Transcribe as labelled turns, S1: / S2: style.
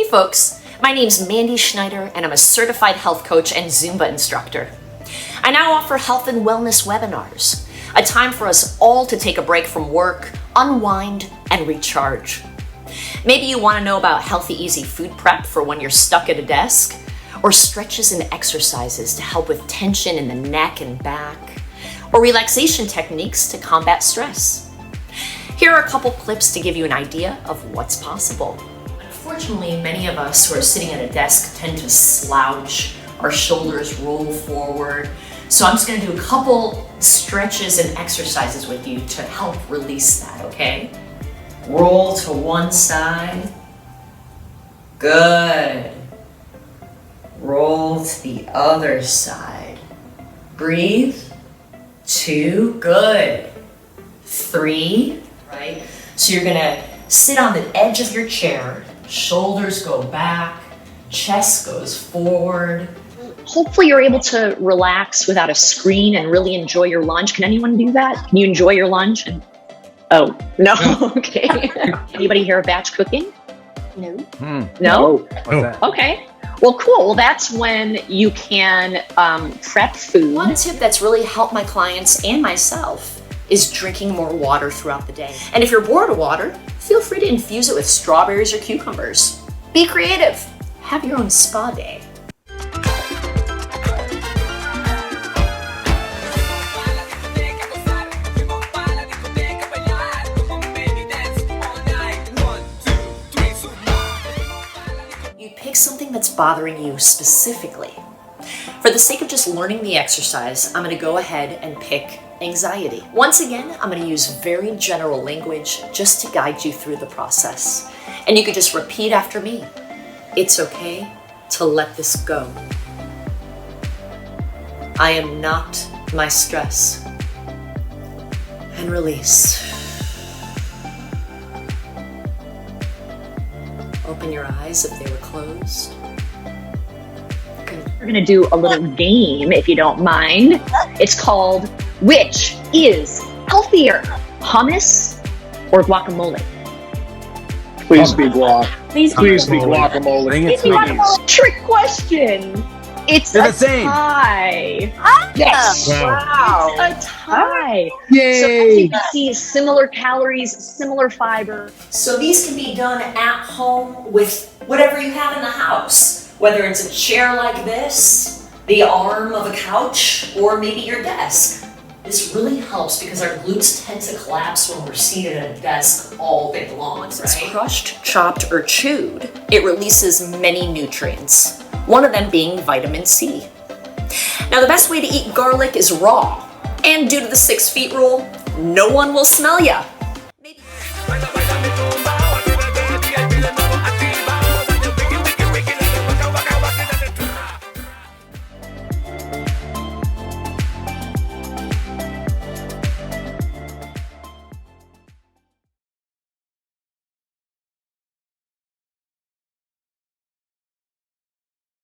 S1: folks, my name's Mandy Schneider and I'm a certified health coach and Zumba instructor. I now offer health and wellness webinars, a time for us all to take a break from work, unwind, and recharge. Maybe you want to know about healthy, easy food prep for when you're stuck at a desk, or stretches and exercises to help with tension in the neck and back, or relaxation techniques to combat stress. Here are a couple clips to give you an idea of what's possible. Unfortunately, many of us who are sitting at a desk tend to slouch, our shoulders roll forward. So I'm just going to do a couple stretches and exercises with you to help release that, okay? Roll to one side. Good. Roll to the other side. Breathe. 2, good. 3, right? So you're gonna sit on the edge of your chair, shoulders go back, chest goes forward.
S2: Hopefully you're able to relax without a screen and really enjoy your lunch. Can anyone do that? Can you enjoy your lunch? Oh, no, okay. Anybody here batch cooking?
S1: No.
S2: No?
S3: What's that?
S2: Okay. Well, cool. Well, that's when you can prep food.
S1: One tip that's really helped my clients and myself is drinking more water throughout the day. And if you're bored of water, feel free to infuse it with strawberries or cucumbers. Be creative. Have your own spa day. Pick something that's bothering you specifically. For the sake of just learning the exercise, I'm going to go ahead and pick anxiety. Once again, I'm going to use very general language just to guide you through the process. And you could just repeat after me. It's okay to let this go. I am not my stress. And release. Open your eyes if they were closed.
S2: We're going to do a little game, if you don't mind. It's called Which is Healthier, Hummus or Guacamole?
S4: Please be guac.
S2: Please
S4: be guacamole.
S3: Bring it,
S2: Please be
S3: please.
S2: guacamole. Trick question. It's
S3: They're
S2: a
S3: the same.
S2: tie.
S4: Yes.
S2: Wow. It's a tie.
S4: Yay.
S2: So as you can see, similar calories, similar fiber.
S1: So these can be done at home with whatever you have in the house, whether it's a chair like this, the arm of a couch, or maybe your desk. This really helps because our glutes tend to collapse when we're seated at a desk all day long. Once it's crushed, chopped, or chewed, it releases many nutrients, one of them being vitamin C. Now the best way to eat garlic is raw, and due to the 6 feet rule, no one will smell ya.